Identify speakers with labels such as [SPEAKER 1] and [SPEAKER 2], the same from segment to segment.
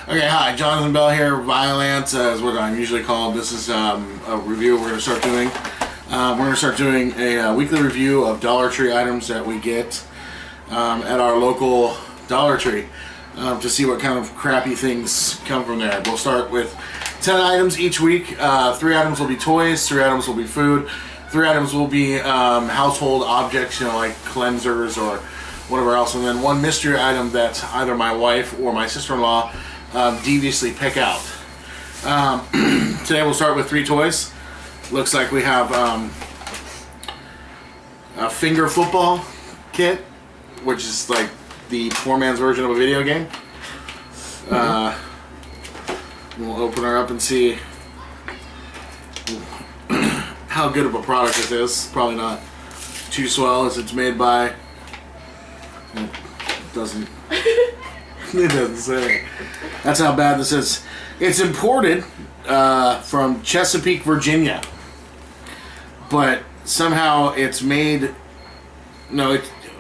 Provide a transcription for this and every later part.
[SPEAKER 1] Okay, hi, Jonathan Bell here. Vileant is what I'm usually called. This is a review we're going to start doing. We're going to start doing a weekly review of Dollar Tree items that we get at our local Dollar Tree to see what kind of crappy things come from there. We'll start with 10 items each week. 3 items will be toys, 3 items will be food, 3 items will be household objects, you know, like cleansers or whatever else, and then 1 mystery item that either my wife or my sister-in-law deviously pick out. Today we'll start with 3 toys. Looks like we have a finger football kit, which is like the poor man's version of a video game. We'll open her up and see how good of a product it is. Probably not too swell, as it's made by... It doesn't say. That's how bad this is. It's imported from Chesapeake, Virginia, but somehow it's made. No,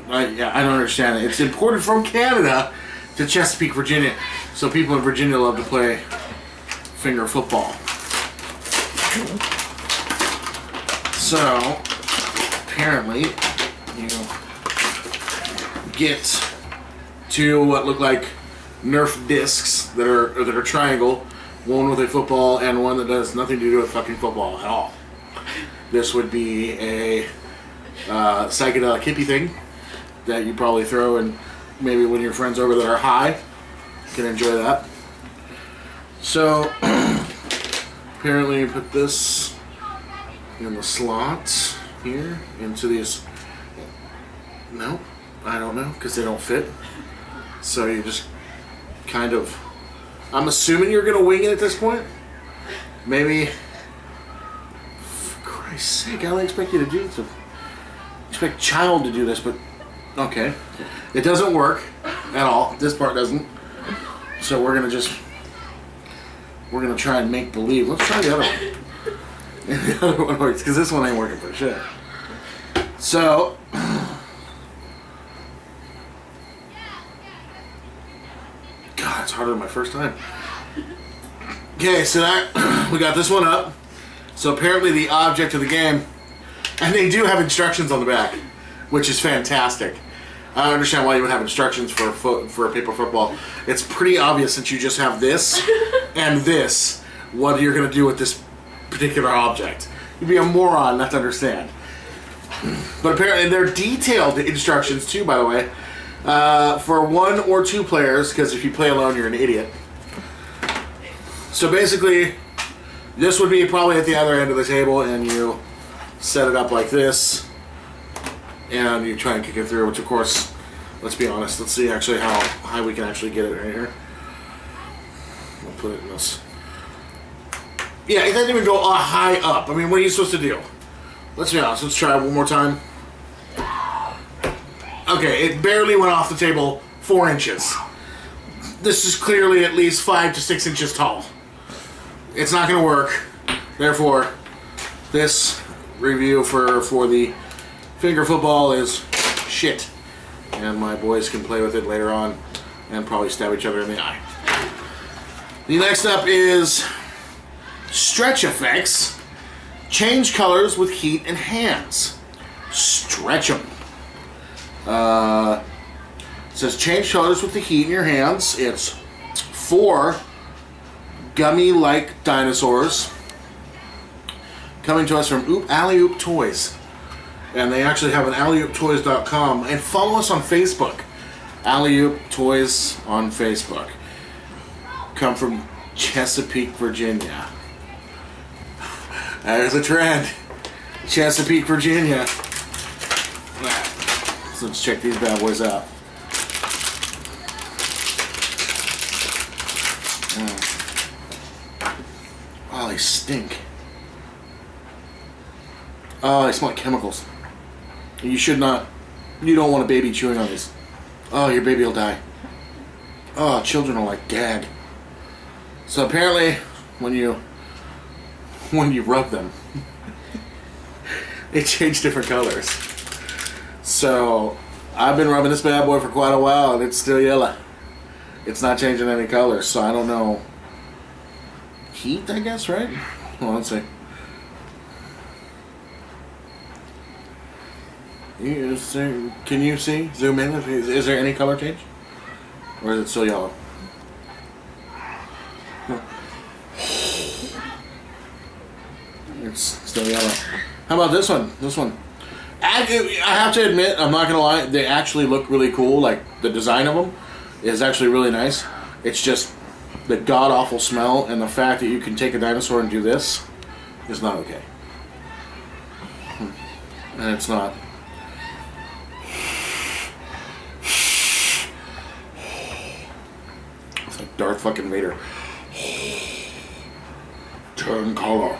[SPEAKER 1] I don't understand it. It's imported from Canada to Chesapeake, Virginia, so people in Virginia love to play finger football. So apparently, you get 2 what look like Nerf discs that are triangle, one with a football and one that does nothing to do with fucking football at all. This would be a psychedelic hippie thing that you probably throw, and maybe when your friends over that are high can enjoy that. So apparently you put this in the slots here into these. Nope. I don't know, because they don't fit. So you just kind of... I'm assuming you're going to wing it at this point. Maybe... For Christ's sake, I don't expect you to do this. I expect child to do this, but... Okay. It doesn't work at all. This part doesn't. So we're going to just... We're going to try and make believe. Let's try the other one. The other one works, because this one ain't working for shit. So... It's harder than my first time. Okay, so that we got this one up. So apparently the object of the game, and they do have instructions on the back, which is fantastic. I don't understand why you would have instructions for a paper football. It's pretty obvious since you just have this and this, what you're going to do with this particular object. You'd be a moron not to understand. But apparently they're detailed instructions too, by the way. For 1 or 2 players, because if you play alone, you're an idiot. So basically, this would be probably at the other end of the table, and you set it up like this, and you try and kick it through, which of course, let's be honest, let's see actually how high we can actually get it right here. We'll put it in this. Yeah, it doesn't even go high up. I mean, what are you supposed to do? Let's be honest, let's try it one more time. Okay, it barely went off the table 4 inches. This is clearly at least 5 to 6 inches tall. It's not going to work. Therefore, this review for the finger football is shit. And my boys can play with it later on and probably stab each other in the eye. The next up is stretch effects. Change colors with heat and hands. Stretch them. It says change colors with the heat in your hands. It's 4 gummy-like dinosaurs coming to us from Alley Oop Toys, and they actually have an alleyOopToys.com, and follow us on Facebook. Alley Oop Toys on Facebook. Come from Chesapeake, Virginia. There's a trend. Chesapeake, Virginia. So let's check these bad boys out. Oh, they stink. Oh, they smell like chemicals. You should not. You don't want a baby chewing on these. Oh, your baby will die. Oh, children will like gag. So apparently, when you rub them, they change different colors. So I've been rubbing this bad boy for quite a while, and it's still yellow. It's not changing any colors, so I don't know. Heat, I guess, right? Well, let's see. Can you see? Zoom in. Is there any color change? Or is it still yellow? It's still yellow. How about this one? This one. I have to admit, I'm not going to lie, they actually look really cool. Like, the design of them is actually really nice. It's just the god-awful smell and the fact that you can take a dinosaur and do this is not okay. And it's not. It's like Darth fucking Vader. Turn color.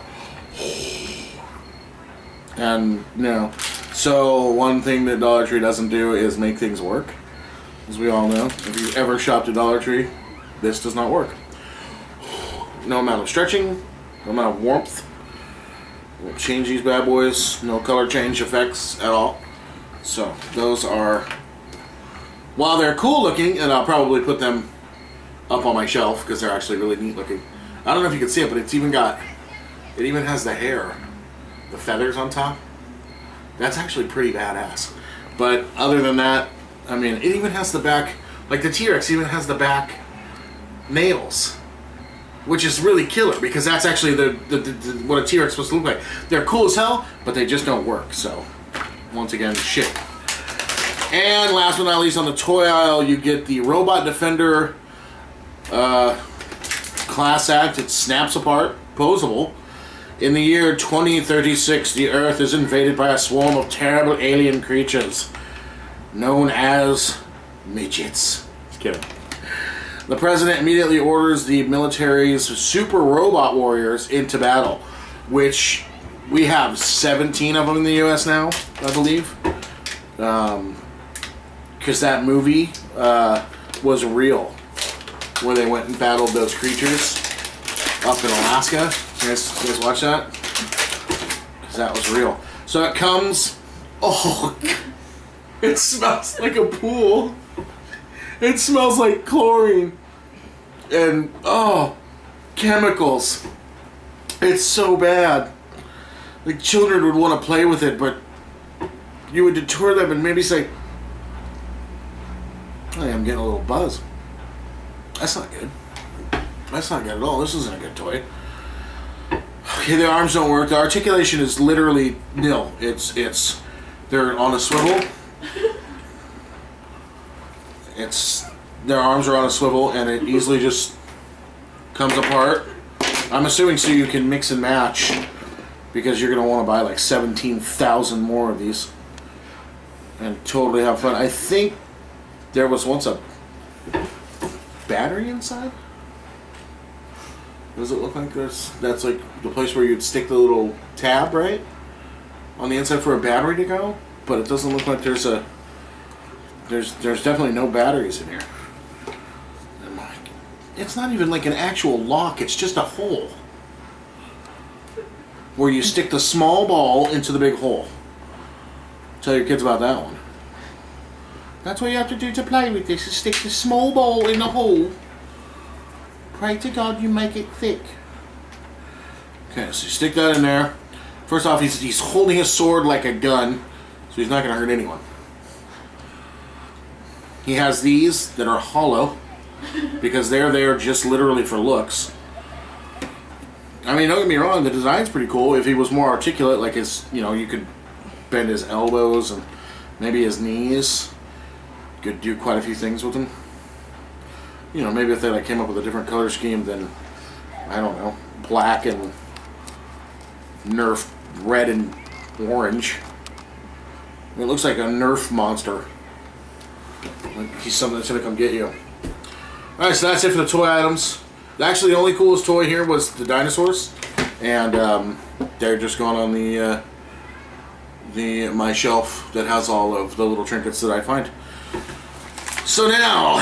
[SPEAKER 1] And, no. So, one thing that Dollar Tree doesn't do is make things work. As we all know. If you've ever shopped at Dollar Tree, this does not work. No amount of stretching, no amount of warmth. We'll change these bad boys. No color change effects at all. So, those are, while they're cool looking, and I'll probably put them up on my shelf because they're actually really neat looking. I don't know if you can see it, but it even has the hair, the feathers on top. That's actually pretty badass. But other than that, I mean, it even has the back, like the T-Rex even has the back nails, which is really killer because that's actually what a T-Rex is supposed to look like. They're cool as hell, but they just don't work. So, once again, shit. And last but not least, on the toy aisle, you get the Robot Defender Class Act. It snaps apart, posable. In the year 2036, the Earth is invaded by a swarm of terrible alien creatures known as midgets. Just kidding. The president immediately orders the military's super robot warriors into battle, which we have 17 of them in the U.S. now, I believe. Because that movie was real, where they went and battled those creatures up in Alaska. You guys watch that? Because that was real. So it comes... Oh, it smells like a pool. It smells like chlorine. And, oh, chemicals. It's so bad. Like, children would want to play with it, but you would deter them and maybe say, hey, I'm getting a little buzz. That's not good. That's not good at all. This isn't a good toy. Okay, the arms don't work. The articulation is literally nil. They're on a swivel. Their arms are on a swivel and it easily just comes apart. I'm assuming so you can mix and match because you're going to want to buy like 17,000 more of these and totally have fun. I think there was once a battery inside. Does it look like this? That's like the place where you'd stick the little tab, right? On the inside for a battery to go, but it doesn't look like there's definitely no batteries in here. It's not even like an actual lock, it's just a hole where you stick the small ball into the big hole. Tell your kids about that one. That's what you have to do to play with this, is stick the small ball in the hole. Pray to God you make it thick. Okay, so you stick that in there. First off, he's holding his sword like a gun, so he's not going to hurt anyone. He has these that are hollow, because they're there just literally for looks. I mean, don't get me wrong, the design's pretty cool. If he was more articulate, like his, you could bend his elbows and maybe his knees. You could do quite a few things with him. Maybe if they like came up with a different color scheme than, I don't know, black and Nerf red and orange. It looks like a Nerf monster. Like he's something that's gonna come get you. Alright, so that's it for the toy items. Actually, the only coolest toy here was the dinosaurs, and they're just going on my shelf that has all of the little trinkets that I find. So now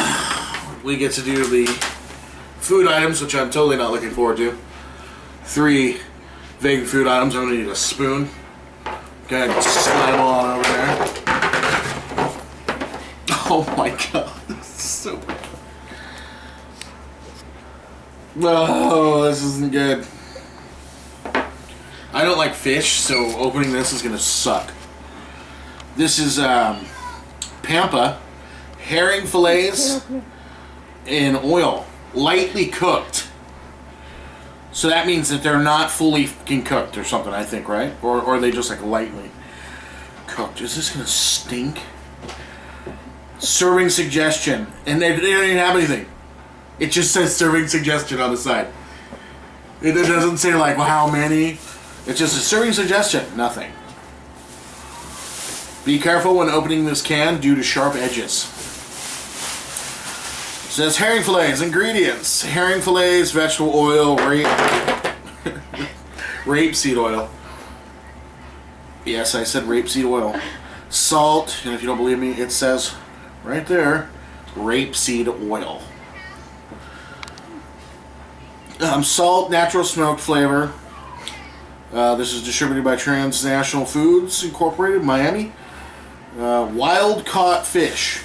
[SPEAKER 1] we get to do the food items, which I'm totally not looking forward to. 3 vegan food items. I'm gonna need a spoon. Go ahead and slide them on over there. Oh my god, this is so bad. Oh, this isn't good. I don't like fish, so opening this is gonna suck. This is Pampa herring fillets in oil, lightly cooked. So that means that they're not fully fucking cooked or something, I think, right? Or are they just like lightly cooked? Is this gonna stink? Serving suggestion, and they don't even have anything. It just says serving suggestion on the side. It doesn't say like, well, how many. It's just a serving suggestion. Nothing. Be careful when opening this can due to sharp edges. It says herring fillets. Ingredients: herring fillets, vegetable oil, rapeseed oil. Yes, I said rapeseed oil. Salt, and if you don't believe me, it says right there, rapeseed oil. Salt, natural smoked flavor. This is distributed by Transnational Foods Incorporated, Miami. Wild caught fish.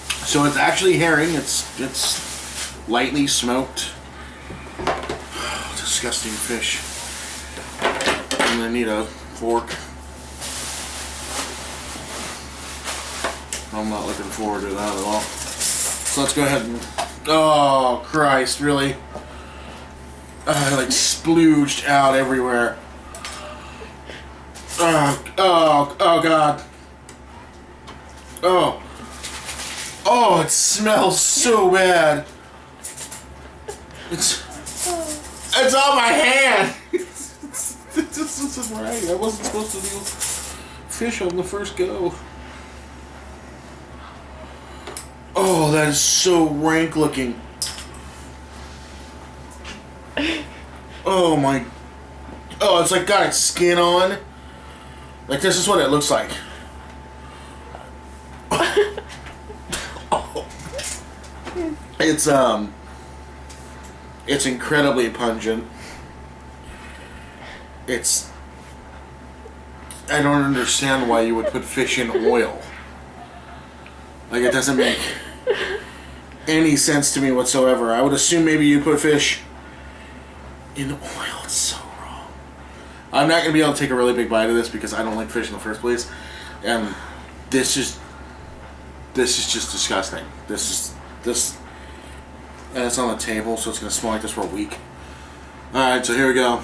[SPEAKER 1] So it's actually herring. It's lightly smoked. Disgusting fish. I'm gonna need a fork. I'm not looking forward to that at all. So let's go ahead and... Oh, Christ, really? Like splooged out everywhere. Oh, God. Oh, it smells so bad. It's on my hand. This isn't right. I wasn't supposed to do fish on the first go. Oh, that is so rank looking. Oh my. Oh, it's like got its skin on. Like this is what it looks like. Oh. It's incredibly pungent. I don't understand why you would put fish in oil. Like, it doesn't make any sense to me whatsoever. I would assume maybe you put fish in oil. It's so wrong. I'm not going to be able to take a really big bite of this because I don't like fish in the first place. And this is just disgusting. And it's on the table, so it's going to smell like this for a week. Alright, so here we go.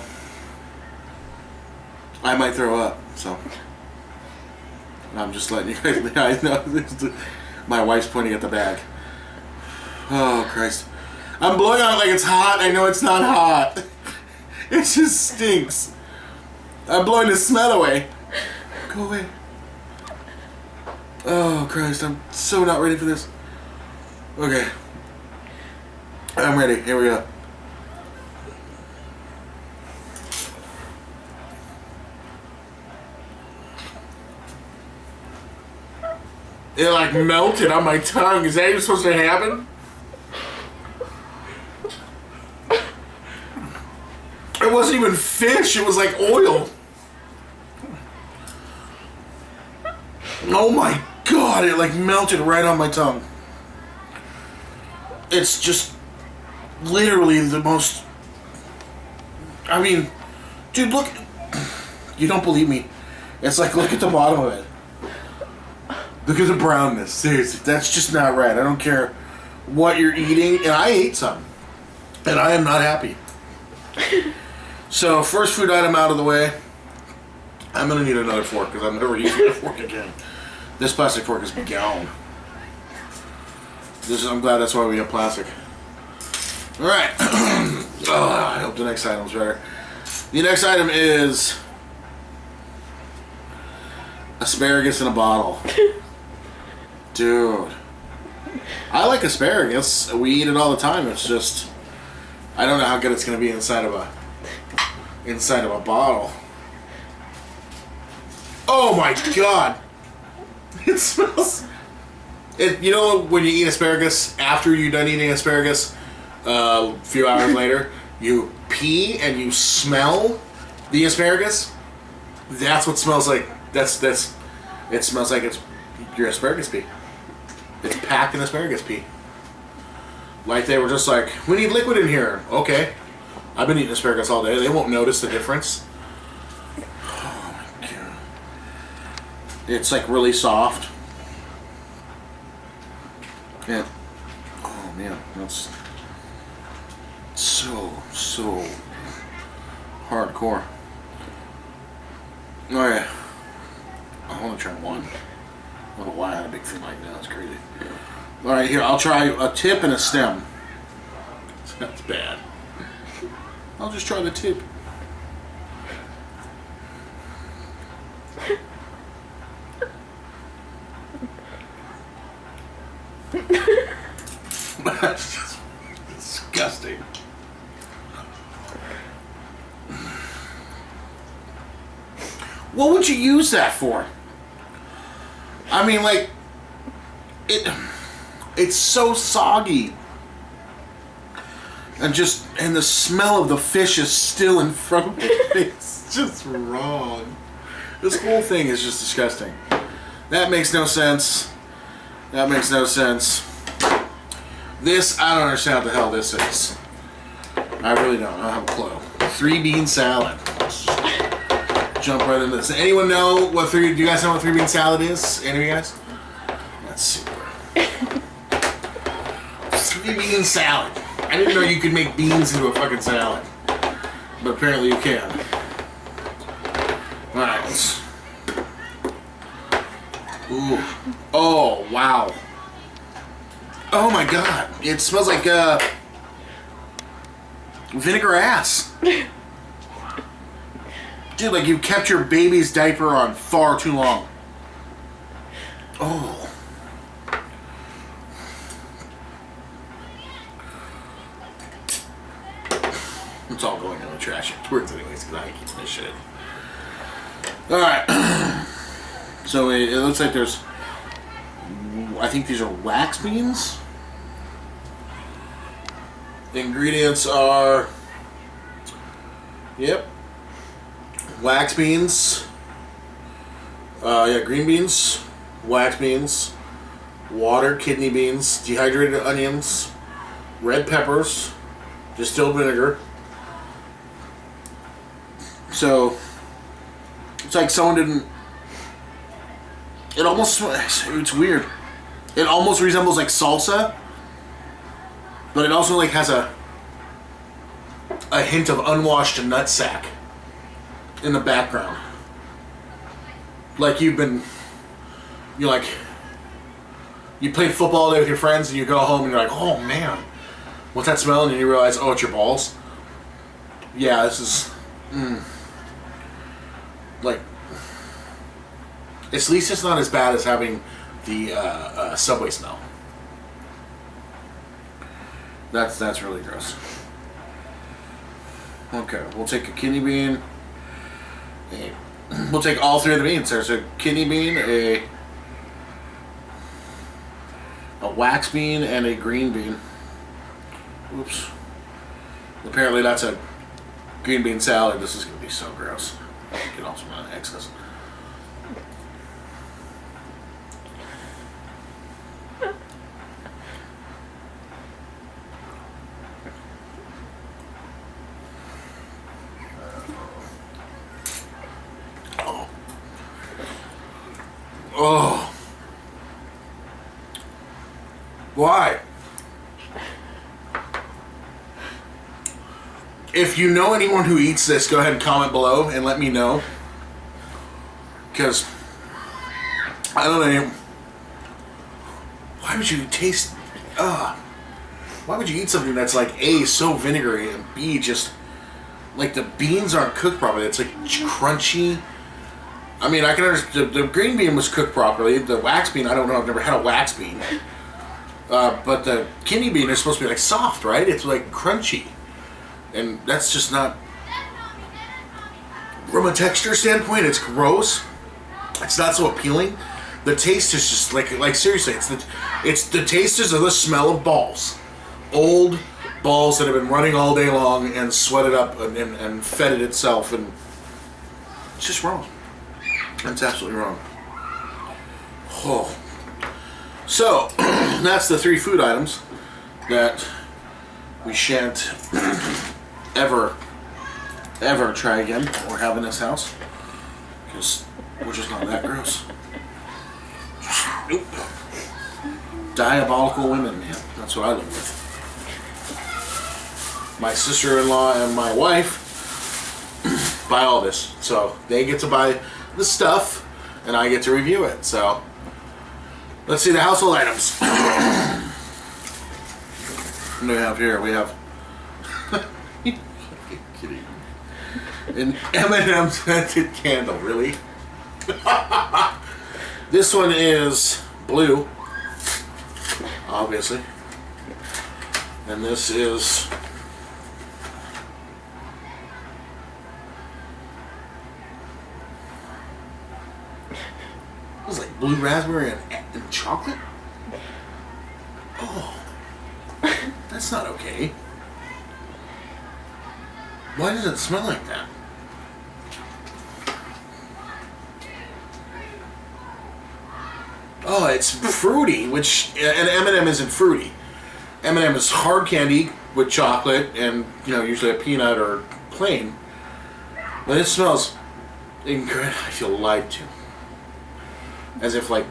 [SPEAKER 1] I might throw up, so I'm just letting you guys know. My wife's pointing at the bag. Oh, Christ. I'm blowing on it like it's hot. I know it's not hot. It just stinks. I'm blowing the smell away. Go away. Oh, Christ. I'm so not ready for this. Okay. I'm ready. Here we go. It like melted on my tongue. Is that even supposed to happen? It wasn't even fish. It was like oil. Oh my God. It like melted right on my tongue. It's just literally the most... I mean, dude, look. You don't believe me. It's like, look at the bottom of it. Look at the brownness. Seriously, that's just not right. I don't care what you're eating. And I ate some. And I am not happy. So, first food item out of the way. I'm going to need another fork because I'm never using a fork again. This plastic fork is gone. I'm glad that's why we have plastic. Alright. I hope the next item's better. The next item is asparagus in a bottle. Dude. I like asparagus. We eat it all the time. It's just, I don't know how good it's going to be inside of a bottle. Oh my God. It smells... you know when you eat asparagus, after you're done eating asparagus, a few hours later, you pee and you smell the asparagus? That's what it smells like. It smells like it's your asparagus pee. It's packed in asparagus pee. Like they were just like, we need liquid in here. Okay. I've been eating asparagus all day. They won't notice the difference. Oh my god. It's like really soft. Yeah. Oh man, that's so hardcore. Oh yeah. I want to try one. I don't know why I had a big thing like that. That's crazy. Alright, here, I'll try a tip and a stem. That's bad. I'll just try the tip. That's just disgusting. What would you use that for? I mean, like, it's so soggy. And the smell of the fish is still in front of me. It's just wrong. This whole thing is just disgusting. That makes no sense. That makes no sense. This, I don't understand what the hell this is. I really don't. I don't have a clue. 3-bean salad. Let's just jump right into this. Anyone know what do you guys know what 3-bean salad is? Any of you guys? Let's see. 3-bean salad. I didn't know you could make beans into a fucking salad. But apparently you can. Alright, let's... Ooh. Oh, wow. Oh my god. It smells like, vinegar ass. Dude, like you kept your baby's diaper on far too long. Oh. It's all going in the trash afterwards anyways, because I ain't keeping this shit. Alright. So it looks like there's... I think these are wax beans. The ingredients are... Yep. Wax beans. Green beans. Wax beans. Water, kidney beans. Dehydrated onions. Red peppers. Distilled vinegar. So, it's like someone didn't... It almost... It's weird. It almost resembles like salsa, but it also like has a hint of unwashed nutsack in the background. Like you played football all day with your friends and you go home and you're like, oh man, what's that smell? And then you realize, oh, it's your balls. Yeah, this is... Like, at least it's not as bad as having the Subway smell. That's really gross. Okay, we'll take a kidney bean. We'll take all 3 of the beans. There's a kidney bean, a wax bean, and a green bean. Oops. Apparently that's a green bean salad. This is going to be so gross. Get off some excess. Oh. Why? If you know anyone who eats this, go ahead and comment below and let me know. Because I don't know. Why would you taste... why would you eat something that's like A, so vinegary, and B, just... Like the beans aren't cooked properly. It's like crunchy. I mean, I can understand... The green bean was cooked properly. The wax bean, I don't know. I've never had a wax bean. But the kidney bean is supposed to be like soft, right? It's like crunchy. And that's just not... From a texture standpoint, it's gross. It's not so appealing. The taste is just like seriously, it's the taste is of the smell of balls. Old balls that have been running all day long and sweated up and fed it itself, and it's just wrong. That's absolutely wrong. Oh. So, that's the 3 food items. that we shan't ever try again or have in this house. Because we're just not that gross. Nope. Diabolical women, man. That's what I live with. My sister-in-law and my wife buy all this. So they get to buy the stuff and I get to review it. So let's see the household items. What do we have here? We have kidding. An M&M scented candle, really? This one is blue, obviously. And this is like blue raspberry and chocolate? Oh, that's not okay. Why does it smell like that? Oh, it's fruity, which, and M&M isn't fruity. M&M is hard candy with chocolate and, you know, usually a peanut or plain. But it smells incredible. I feel lied to. As if, like,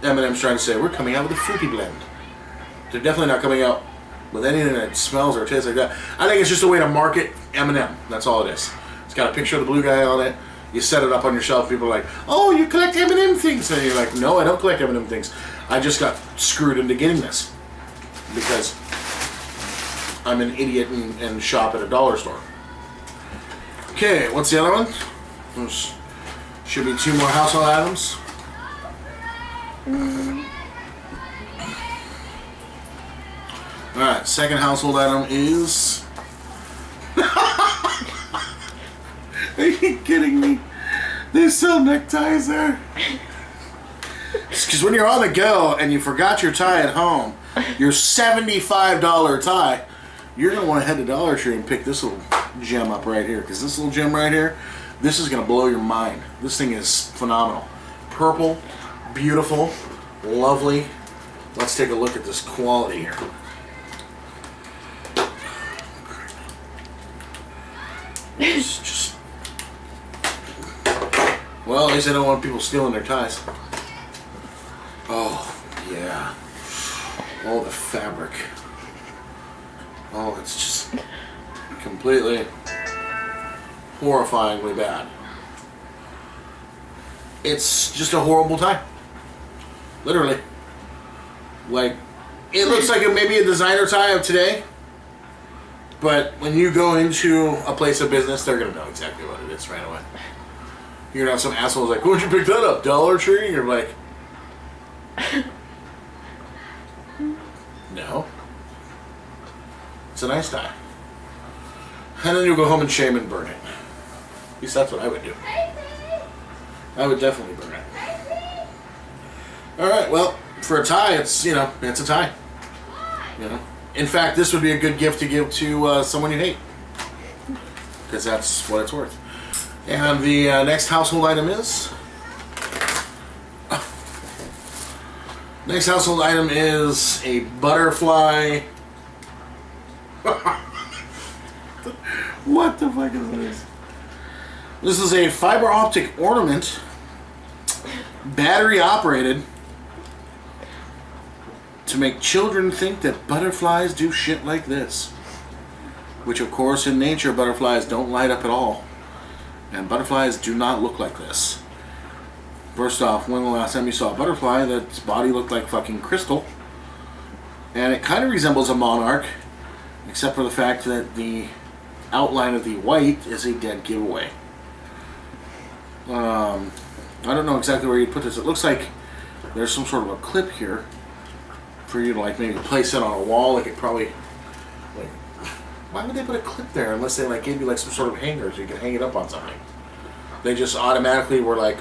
[SPEAKER 1] M&M's trying to say, we're coming out with a fruity blend. They're definitely not coming out with anything that smells or tastes like that. I think it's just a way to market M&M. That's all it is. It's got a picture of the blue guy on it. You set it up on your shelf. People are like, oh, you collect M&M things. And you're like, no, I don't collect M&M things. I just got screwed into getting this. Because I'm an idiot and shop at a dollar store. Okay, what's the other one? There's, should be 2 more household items. Alright, second household item is... Are you kidding me? They sell neckties there. Because when you're on the go and you forgot your tie at home, your $75 tie, you're going to want to head to Dollar Tree and pick this little gem up right here. Because this little gem right here, this is going to blow your mind. This thing is phenomenal. Purple, beautiful, lovely. Let's take a look at this quality here. It's just... Well, at least I don't want people stealing their ties. Oh, yeah. Oh, the fabric. Oh, it's just completely horrifyingly bad. It's just a horrible tie. Literally. Like, it looks like maybe a designer tie of today, but when you go into a place of business, they're going to know exactly what it is right away. You're going to have some assholes like, where'd you pick that up? Dollar Tree? You're like, no. It's a nice tie. And then you'll go home and shame and burn it. At least that's what I would do. I would definitely burn it. Alright, well, for a tie, it's, you know, it's a tie. You know. In fact, this would be a good gift to give to someone you hate. Because that's what it's worth. And the next household item is... Next household item is a butterfly... What the fuck is this? This is a fiber optic ornament, battery operated, to make children think that butterflies do shit like this. Which, of course, in nature, butterflies don't light up at all. And butterflies do not look like this. First off, when the last time you saw a butterfly, its body looked like fucking crystal. And it kind of resembles a monarch, except for the fact that the outline of the white is a dead giveaway. I don't know exactly where you'd put this. It looks like there's some sort of a clip here for you to like maybe place it on a wall. Like it probably, like, why would they put a clip there unless they like gave you like some sort of hanger so you can hang it up on something? They just automatically were like,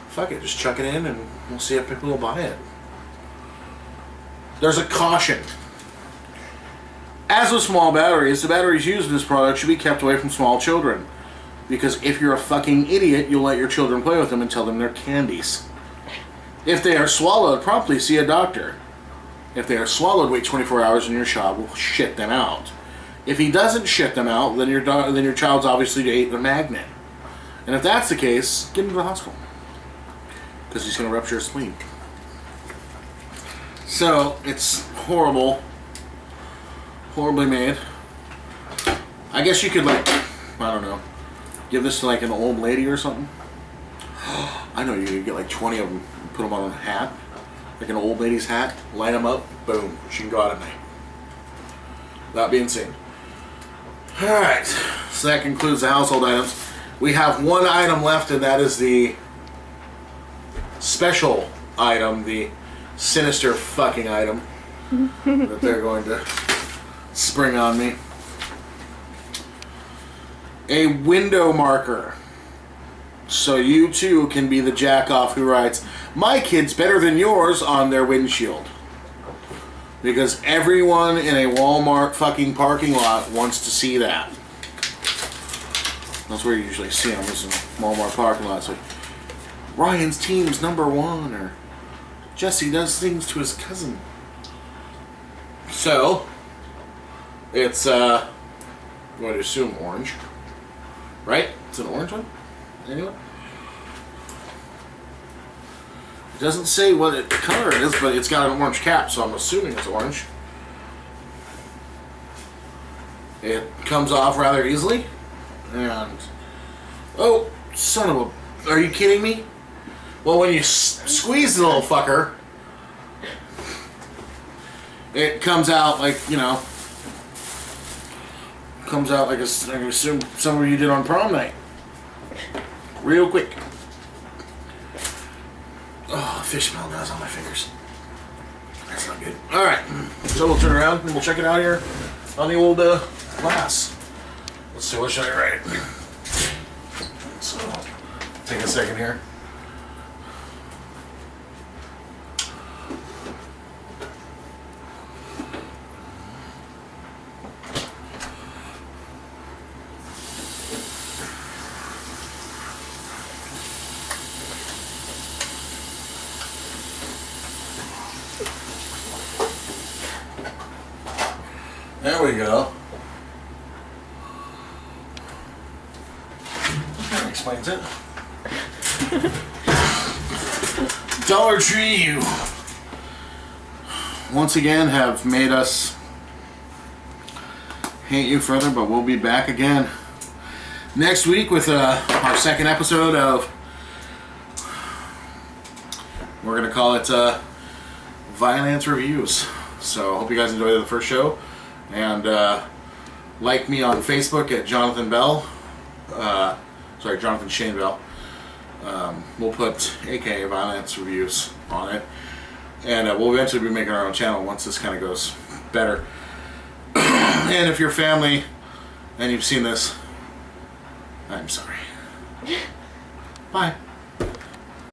[SPEAKER 1] fuck it, just chuck it in and we'll see if people will buy it. There's a caution. As with small batteries, the batteries used in this product should be kept away from small children. Because if you're a fucking idiot, you'll let your children play with them and tell them they're candies. If they are swallowed, promptly see a doctor. If they are swallowed, wait 24 hours and your child will shit them out. If he doesn't shit them out, then your child's obviously ate a magnet. And if that's the case, get him to the hospital. Because he's going to rupture his spleen. So, it's horrible. Horribly made. I guess you could, like, I don't know, give this to, like, an old lady or something. I know, you could get, like, 20 of them, put them on a hat. Like an old lady's hat, line them up, boom, she can go out at night. That being said. Alright, so that concludes the household items. We have one item left, and that is the special item, the sinister fucking item that they're going to spring on me. A window marker. So you too can be the jack-off who writes, "My kid's better than yours" on their windshield. Because everyone in a Walmart fucking parking lot wants to see that. That's where you usually see them, is in Walmart parking lots. Like, Ryan's team's #1, or Jesse does things to his cousin. So, it's, I'm going to assume orange. Right? It's an orange one? Anyway? It doesn't say what color it is, but it's got an orange cap, so I'm assuming it's orange. It comes off rather easily. And... oh, son of a... are you kidding me? Well, when you squeeze the little fucker, it comes out like, you know... comes out like I assume some of you did on prom night. Real quick. Oh, fish smell now is on my fingers. That's not good. Alright, so we'll turn around and we'll check it out here on the old glass. Let's see, what should I write? So, take a second here. There we go. That explains it. Dollar Tree, you once again have made us hate you further, but we'll be back again next week with our second episode of, we're going to call it Vileant Reviews. So I hope you guys enjoyed the first show. And like me on Facebook at Jonathan Bell. Jonathan Shane Bell. We'll put AKA Violence Reviews on it. And we'll eventually be making our own channel once this kind of goes better. And if you're family and you've seen this, I'm sorry. Bye.